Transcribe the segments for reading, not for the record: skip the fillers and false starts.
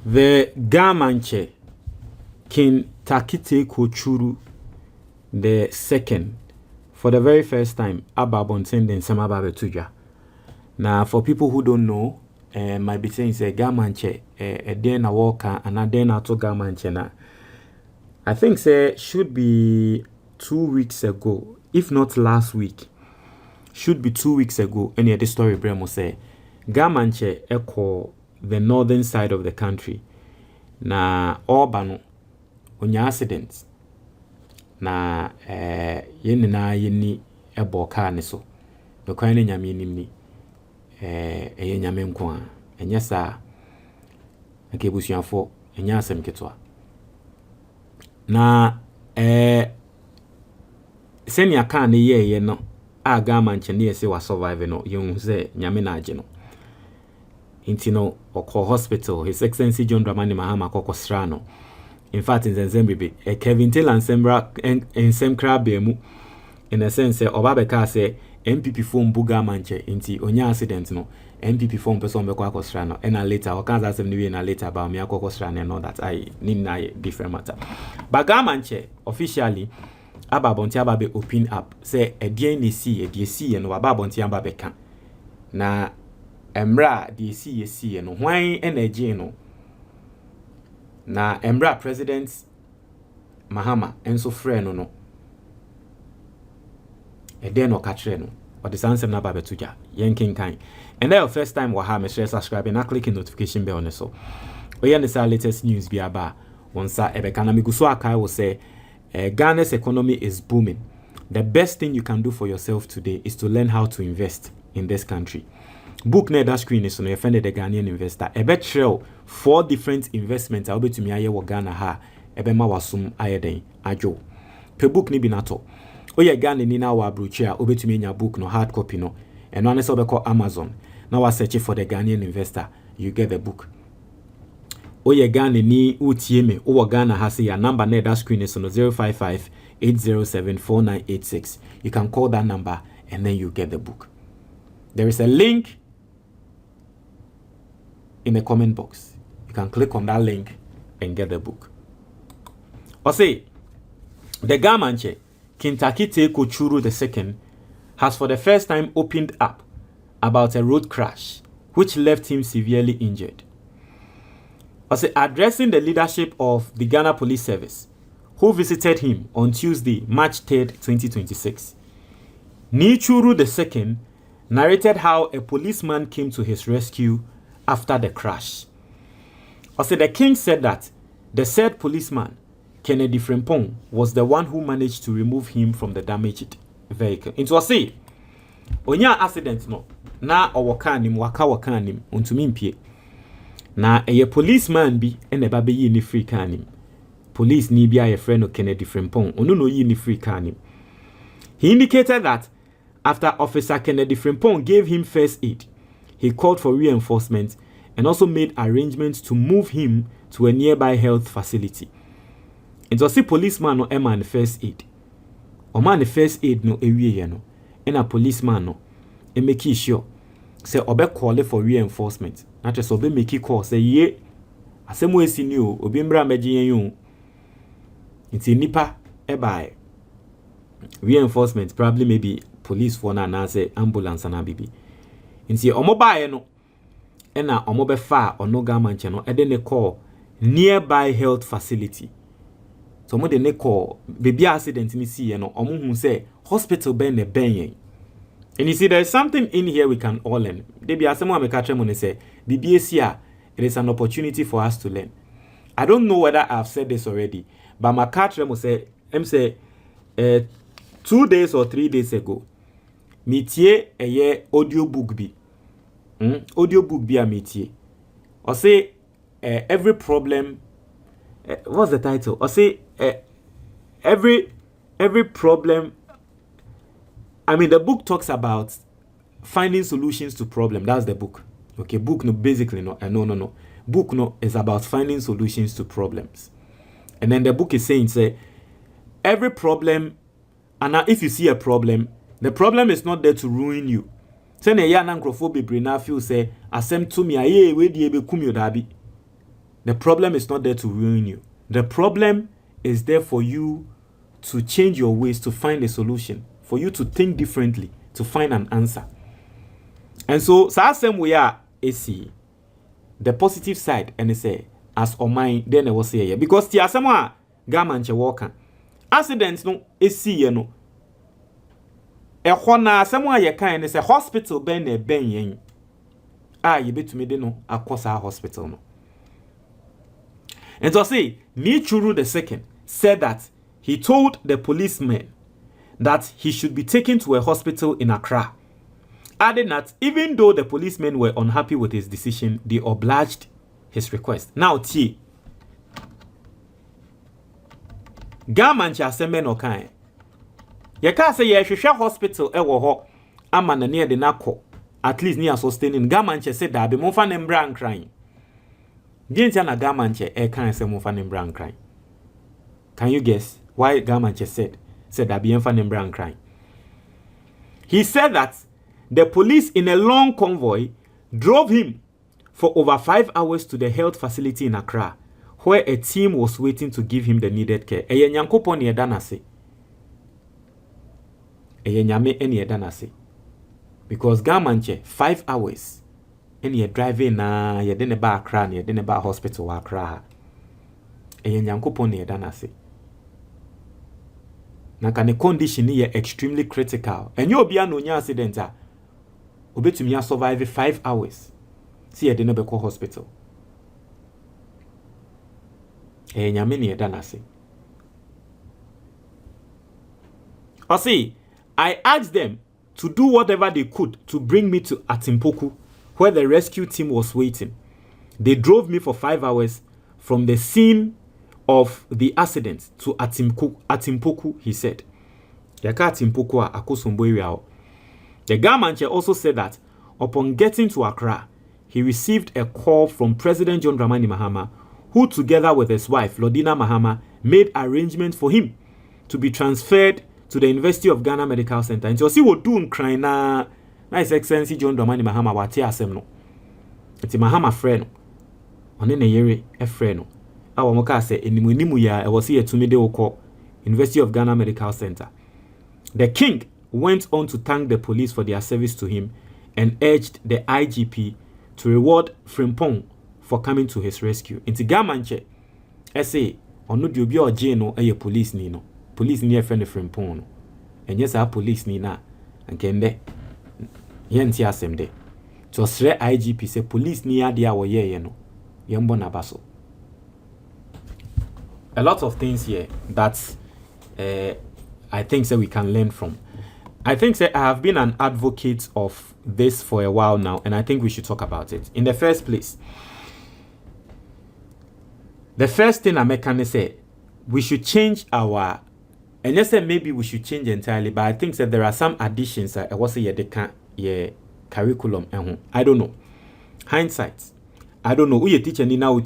The Gamanche King Takite Kochuru the second, for the very first time, Ababonten then Samababe Tuja. Now, for people who don't know, might be saying say Gamanche, a den a walker, and a den to Gamanche na. I think say should be 2 weeks ago, if not last week. Should be 2 weeks ago. Any other story, Bremo say Gamanche echo the northern side of the country. Na Orbano onya accident. Na yeni na yeni ebo car ne so. No kwani nyame ni eye nyame nko a. Enya sa akebusuafo enya asem ketwa. Na seni aka ne ye no a Gamanche ne yesi wa survive no yehun se nyame na age no. Inti no oko hospital His Excellency John Dramani Mahama koko srano. In fact in Zembebe Kevin Taylor and Semkra Bemu in a sense Obabeka say MPP phone buga manche inti onya accident no MPP phone person be kwa srano and later okaza asem ni na later about me akoko srano and all that I need na different matter. But Gamanche officially ababonti ababe open up say edien ni si no ababonti ababe kan na emra di si no hwan energy no na emra president Mahama enso frɛ no eden no katre no or the sansem na babe tuja yenkin kan and then first time wa ha me share subscribe and click notification bell on so we the latest news bi aba wonsa ebeka na miguso akai will say Ghana's economy is booming. The best thing you can do for yourself today is to learn how to invest in this country. Book near that screen is on your friend the Ghanaian investor. A bet trail 4 different investments. I'll be to me aye wa Ghana ha. Ebe ma wasum aye den ajo. Pe book ni binato. Oye Ghana ni na wa brochia. Obe to me nya book no hard copy no. And one is call Amazon. Now I search for the Ghanaian investor. You get the book. Oye Ghana ni utieme. Owa Ghana ha say your number near that screen is on 055-807-4986. You can call that number and then you get the book. There is a link in the comment box. You can click on that link and get the book. Or say, the Gamanche, Kintakite Kochuru II, has for the first time opened up about a road crash which left him severely injured. Or say, addressing the leadership of the Ghana Police Service, who visited him on Tuesday, March 3rd, 2026, Nichuru II narrated how a policeman came to his rescue after the crash. Also, the king said that the said policeman, Kennedy Frimpong, was the one who managed to remove him from the damaged vehicle. It was say, onya accident no, na owakanim wakanim untumimpie. Na a policeman bi ene babe yi ni free kanim. Police ni bi a friend of Kennedy Frimpong, onu no yi ni free kanim. He indicated that after Officer Kennedy Frimpong gave him first aid, he called for reinforcement and also made arrangements to move him to a nearby health facility. It was a policeman no man first aid. O man first aid no ewie no. And a policeman no e make sure say obe call for reinforcement. Na just obe make call say ye asemo esi ni o obi mbra meje yen yo. Nti nipa e bai reinforcement probably maybe police for na say ambulance na bibi. Nti omo bae no ena omo be fa ono Gamanche no e de ne call nearby health facility. So mo de ne call baby accident ni see no omo hu say hospital ben ne ben yen. And you see there is something in here we can all learn. Debi asemo ameka tremo ne say bibi esia, it is an opportunity for us to learn. I don't know whether I've said this already, but my tremo say 2 days or 3 days ago metie eye audio book bi. Audio book bi a metie. Or say every problem what's the title? Or say every problem. I mean the book talks about finding solutions to problem. That's the book. Okay, book no basically no. No. Book no is about finding solutions to problems. And then the book is saying say every problem, and now if you see a problem, the problem is not there to ruin you. Say na ya na nkrofo bebre na feel say asem to me aye we die be kum yo dabi. the problem is not there to ruin you. The problem is there for you to change your ways, to find a solution, for you to think differently, to find an answer. And so, same we are, see the positive side, and they say, as on mine, then I will say, because the asama gamanche walker accidents no, see, no. A hona, somewhere you can, is a hospital, ben a ben yen. You bet to me, they know, across our hospital. No. And so, say, Nichuru the second said that he told the policeman that he should be taken to a hospital in Accra, adding that even though the policemen were unhappy with his decision, they obliged his request. Now, T. Gamancha semen okay. You can't say you should hospital ama na near the nako, at least near sustaining. Gamancha said that be mofan and brown crying. Didn't na Gamanche can't say mofan and brown crying. Can you guess why Gamanche said that be mofan and brown crying? He said that the police in a long convoy drove him for over 5 hours to the health facility in Accra, where a team was waiting to give him the needed care. Eye nyankopon ye danase. Eye nyame eni danase. Because Gamanche 5 hours eni ye driving na ye dene ba Accra, ye dene ba hospital wa Accra. Eye nyankopon ye danase. Na ka ne condition ye extremely critical. Enyo obi no nya accident a obetumi survive 5 hours. See, I didn't be call hospital. I see, I asked them to do whatever they could to bring me to Atimpoku, where the rescue team was waiting. They drove me for 5 hours from the scene of the accident to Atimpoku, he said. Yaka Atimpoku a akosombo area. The Gamanche also said that upon getting to Accra, he received a call from President John Dramani Mahama, who together with his wife, Lodina Mahama, made arrangements for him to be transferred to the University of Ghana Medical Center. And so see what doing crying na His Excellency John Dramani Mahama wate asem no. Eti Mahama frɛ no. One ne yere frɛ no. Awo mo ka se enimu ya e wose yetumi de wokɔ University of Ghana Medical Center. The king went on to thank the police for their service to him and urged the IGP to reward Frimpong for coming to his rescue. Inti Gamanche, say, onu di obi oje no eye police ni no. Police ni friend Frimpong no. Enye sa police ni na ankende yenti asem de. To sre IGP say police ni ade a wo ye no. Yembo na baso. A lot of things here that I think that we can learn from. I think that I have been an advocate of this for a while now, and I think we should talk about it. In the first place, the first thing I can say, we should change our, and let's say maybe we should change entirely, but I think that there are some additions that I was say the curriculum. I don't know. Hindsight. I don't know who your teacher ni now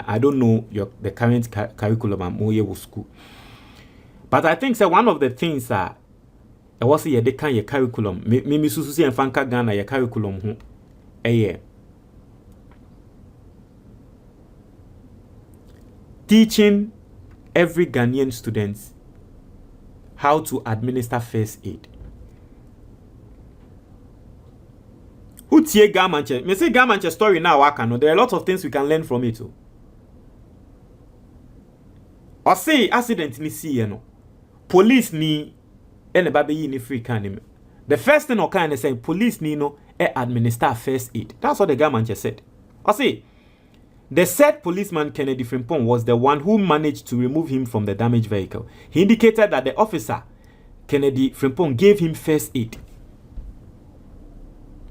I don't know the current curriculum at school. But I think that one of the things that I was say the kind of curriculum, me susu and fanka Ghana your curriculum ho teaching every Ghanaian student how to administer first aid. Who tie Gamanche? Me say Gamanche story now waka no. There are a lot of things we can learn from it too. Or say accident ni see no. Police ni baby ni free can. The first thing I can say police ni no administer first aid. That's what the Gamanche said. I say the said policeman Kennedy Frimpong was the one who managed to remove him from the damaged vehicle. He indicated that the officer Kennedy Frimpong gave him first aid.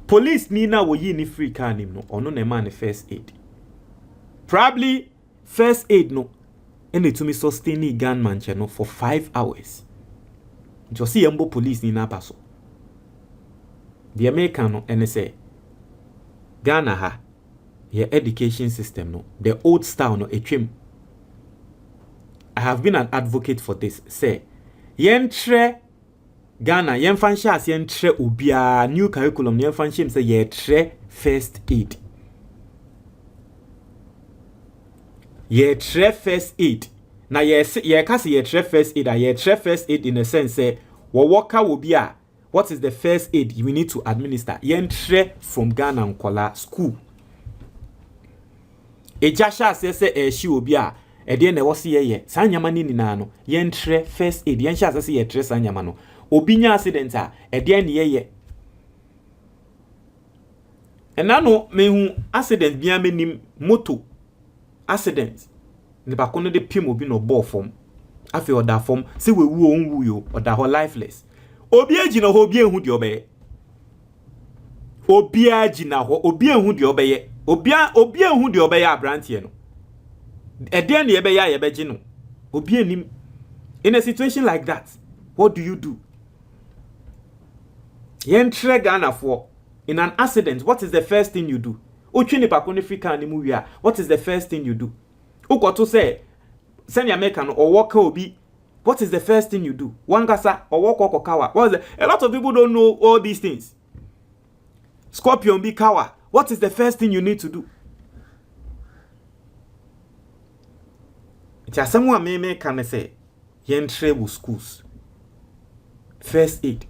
Police ni na wo yi ni free can him no ono na man first aid. Probably first aid no and it to me sustain gunman no for 5 hours. Just see embo police ni na paso. The American no and say Ghana ha your education system no the old style no etwem. I have been an advocate for this. Say yentre Ghana yenfan shas yentre ubia new curriculum yenfan shim say yetre first aid. ye tre first aid. Na ye kasi ye tre first aid, ye tre first aid in a sense say worker will be a what is the first aid you need to administer? Yen tre from Ghana Nkola school. E jasha se she will be a de na wo se ye san nyama ni na no yen tre first aid yen sha se ye tre san nyama no obi nya accident a de na ye enano mehu accident bia menim moto accident ne ba kono de pim obi no ball form afi oda form se we wu onwu yo oda ho lifeless obi agina ho obi ehu de obeye obi agina ho obi ehu de obeye obi ehu de obeye abrantie no eden ne ebeye ayebeji no obi enim. In a situation like that, what do you do? Yen tre Ghana for in an accident, what is the first thing you do? Uchini pakone fika ni muya. What is the first thing you do? Uko say send your American or walk obi. What is the first thing you do? Wangasa or walk kawa. What is a lot of people don't know all these things. Scorpion be kawa. What is the first thing you need to do? It's someone me can say yen treble schools. First aid.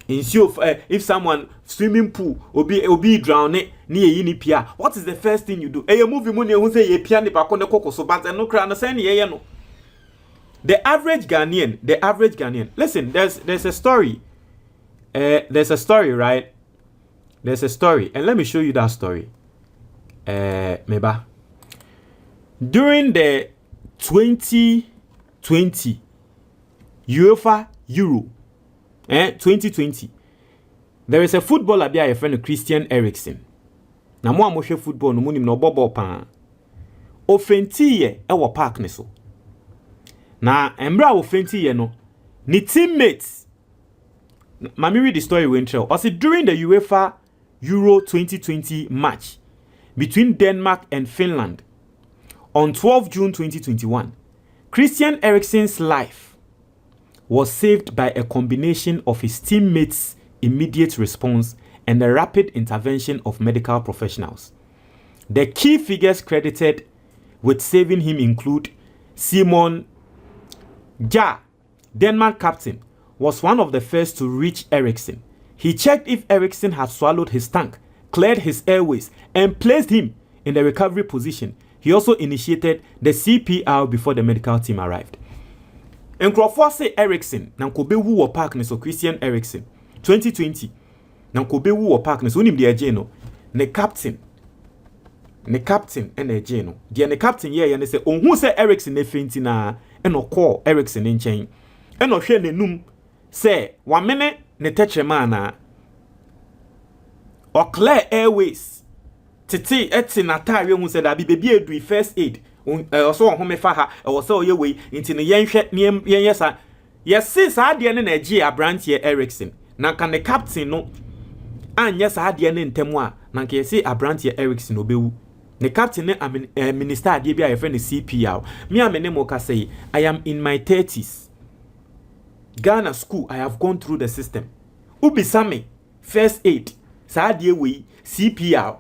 If someone swimming pool obi drown it near yini pia, what is the first thing you do? You move money who say ye pia ni pakone koko so but no cry no say ye no. The average Ghanaian. Listen, there's a story. There's a story, right? There's a story, and let me show you that story. Meba. During the 2020 UEFA Euro 2020, there is a footballer there, a friend Christian Eriksen. Na mo amoshe football no munim no bobo pa. Ofenti ye ewo park ne so. Na embra ofenti ye no, ni teammates. Mami read the story when trail. Also during the UEFA Euro 2020 match between Denmark and Finland on 12 June 2021, Christian Eriksen's life was saved by a combination of his teammates' immediate response and the rapid intervention of medical professionals. The key figures credited with saving him include Simon Ja, Denmark captain, was one of the first to reach Eriksen. He checked if Eriksen had swallowed his tank, cleared his airways, and placed him in the recovery position. He also initiated the CPR before the medical team arrived. Nkrofo say Eriksen na nkobe wu wo park ne so Christian Eriksen 2020 na nkobe wu wo park ne so onim de agye no ne captain and agye no de ne captain ye ne say onhu say Eriksen na fenti na e no call Eriksen nchen e no hwe nenum say wamene ne techema na o clear airways titi eti na tare hu say da bi edu first aid also on home fa ha also ye we nti ne yenhwe ne yenyesa yesi sa de ne na gie abrantie Eriksen na ka ne captain no anya sa de ne ntemu a na ka yesi abrantie Eriksen obewu ne captain ne minister ade bia ye friend CPR me amene mo ka say I am in my 30s. Ghana school, I have gone through the system. Ubisame first aid sa de we CPR,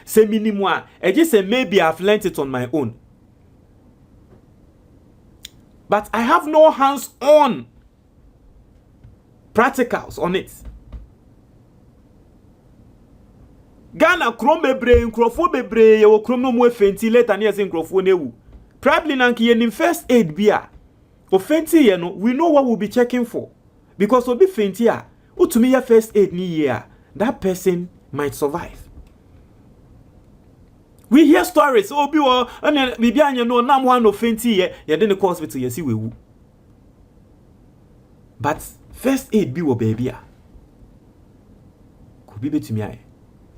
say minimum, just say maybe I've learned it on my own. But I have no hands-on practicals on it. Ghana chrome brain, crofo bre, yo chrome no more fenti later near saying crofo newu. Probably nanki in first aid beer. For fenti, we know what we'll be checking for. Because we'll be fenti ya. To me, your first aid ni year. That person might survive. We hear stories. Oh, and then maybe I know now one of fenti ye didn't call hospital. You see we. But first aid be wo baby. Could be to me.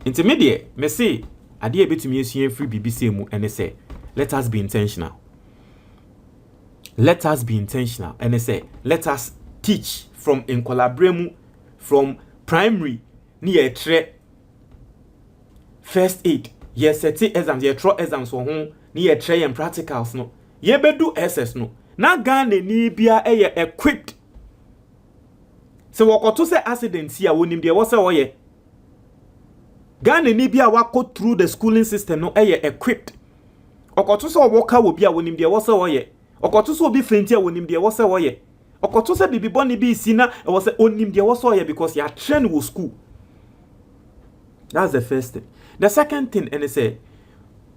Intermediate, me say, I dear be to me free BBC mu and they say, let us be intentional. Let us be intentional. And they say, let us teach from in collaboration from primary near tre first aid. Yes, set exams, ye tro exams for home near tre and practicals no. Ye be do SS no. Na Ghana ni bia equipped. So what to say accidents here when him there was a way. Ghana ni bia wako through the schooling system no equipped. Okoto so woka wo bia wonim de wo se wo ye. Okoto so obi fenti a wonim de wo se wo ye. Okoto se bibi boni bi sina e wo se onim de wo se wo ye because you are trained with school. That's the first thing. The second thing, and they say,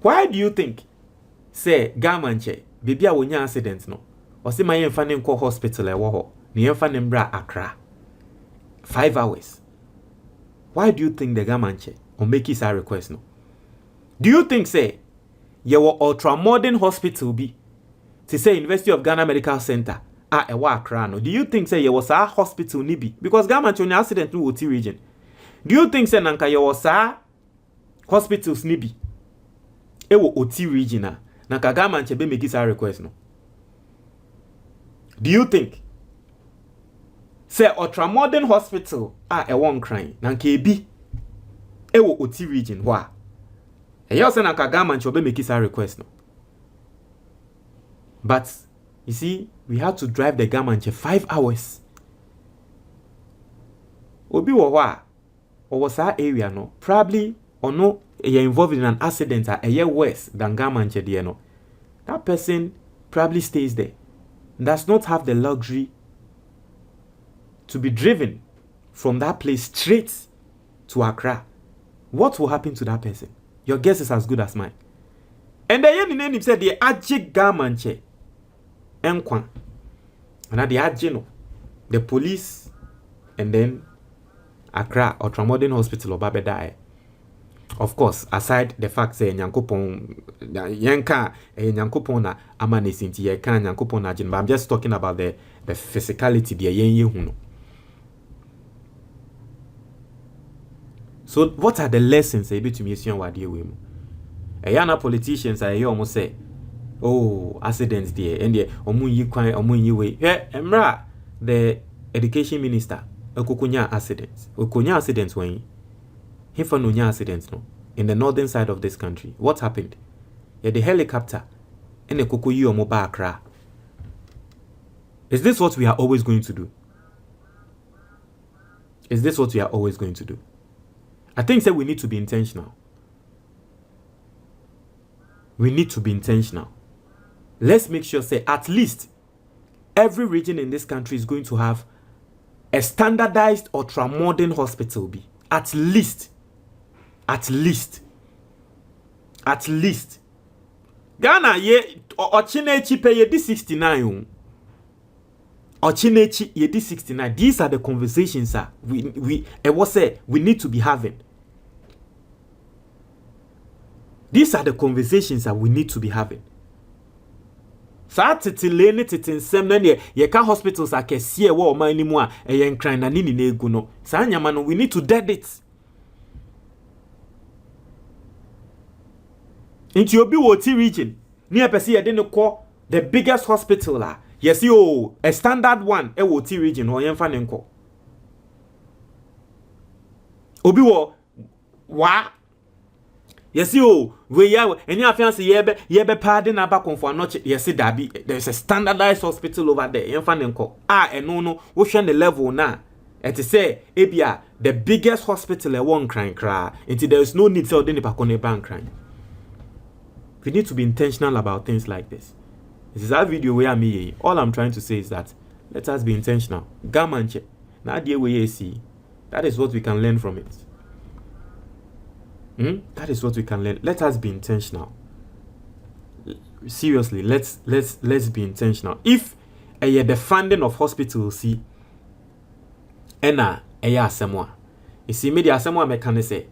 why do you think, say, Gamanche, baby, I will not accident no? Or say, my infant call hospital, I war, the infant bra Accra. 5 hours. Why do you think the Gamanche or make his request no? Do you think, say, your ultra modern hospital be, to say, University of Ghana Medical Center, a war Accra no? Do you think, say, you was a hospital nibi? Because Gamanche on accident no OT region. Do you think, say, Nanka, you was a hospitals nibi? Ewo OT region na kagama nchebe make this request no. Do you think say ultra modern hospital e won crying na nka ebi ewo OT region wa eyo say na kagama nchebe make this request no. But you see, we had to drive the Gamanche 5 hours. Obi wo wa or was our area no probably or no you're involved in an accident a year worse than Gamanche there no. That person probably stays there. Does not have the luxury to be driven from that place straight to Accra. What will happen to that person? Your guess is as good as mine. And the name said the Ajik Gamanche Enkwan. And the Ajino, the police, and then Accra Ultramodern Hospital or Babedai. Of course, aside the fact that Nyankopon Yanka Nyankopon na amanesinti ye kan Nyankopon na jin, but I'm just talking about the physicality the yen huno. So what are the lessons able to mission wadi we mu? Yana politicians are here almost say, oh, accidents there and there omu yi kwan omu yi we. Emra the education minister okukunya accidents. Okunya accidents when Hifa no nya accidents no in the northern side of this country. What happened? Yeah, the helicopter and the kuku yi omo ba Accra. Is this what we are always going to do? Is this what we are always going to do? I think that we need to be intentional. We need to be intentional. Let's make sure, say, at least every region in this country is going to have a standardized ultra-modern hospital. Be at least. Ghana ye Ochinechi pay ye 69. Ochinechi ye 69. These are the conversations sir. We need to be having. These are the conversations that we need to be having. Sa titilene titinsem na ye ka hospitals akese wo o man ni mu a ye nkran na ni na egu no. Sa nyama no we need to dead it. Into obi wo ti region ni epese ye de ne call the biggest hospital la. Yes yo a standard one e wo ti region ho ye mfa ne nko. Obi wo wa yes yo we ya any afiance ye be pardon aba konfo anoche yes dabi there's a standardized hospital over there ye mfa ne nko eno no wo hwe ne level na et say ebia the biggest hospital e won crying cry until there is no need to dey pa kon bank crying. We need to be intentional about things like this. This is our video where me. All I'm trying to say is that let us be intentional. Gamanche. Now the way you see, that is what we can learn from it. That is what we can learn. Let us be intentional. Seriously, let's be intentional. If the funding of hospitals see asemwa. You see, media asemwa me can say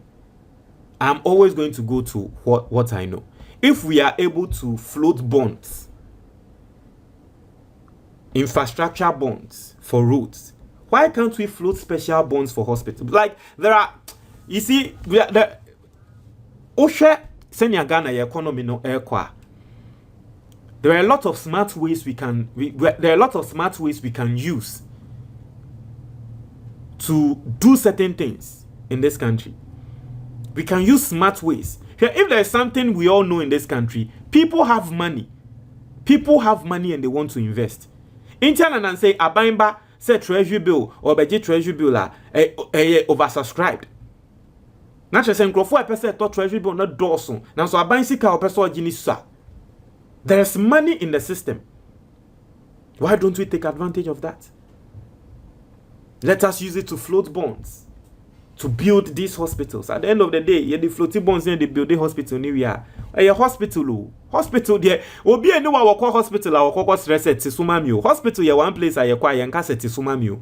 I'm always going to go to what I know. If we are able to float bonds, infrastructure bonds for roads, why can't we float special bonds for hospitals? Like there are, you see, the Osha Senya Ghana economy no airqua. There are a lot of smart ways we can use to do certain things in this country. We can use smart ways. If there is something we all know in this country, people have money. People have money and they want to invest. In China and say Abamba say treasury bill or budget treasury bill oversubscribed. Natural say nkrofo a pese to treasury bill na dawson. Na so aban sika o pese ogini sa. There's money in the system. Why don't we take advantage of that? Let us use it to float bonds, to build these hospitals. At the end of the day, you the floating bonds and they build the hospital anywhere. A hospital, hospital there. Obi enu wa wako hospital a wako stress at Tisumamio. Hospital ya one place a yakwa yanka set Tisumamio.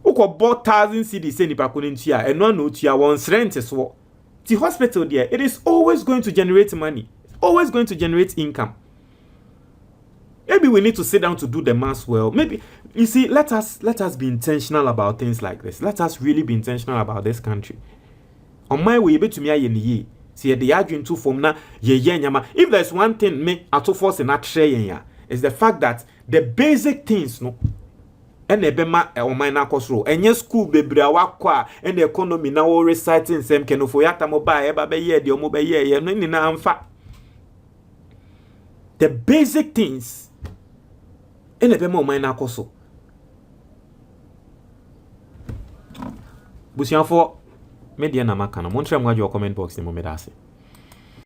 Uko bought 1,000 cedis say nipa kunintia and no tia once rent is what. The hospital there, it is always going to generate money. It's always going to generate income. Maybe we need to sit down to do the math well. Maybe, you see, let us be intentional about things like this. Let us really be intentional about this country. On my way, to me, see the argument to form na nyama. If there's one thing me ato force in that share is the fact that the basic things no and the bema on my nakosro and yes school bebre wakwa and the economy now all reciting same can for yata mobile eba be ye the mobile ye no ni na amfa. The basic things and the bema on my nakoso. Busianfo media na makana. Montre mwaji wa comment box ni momedase.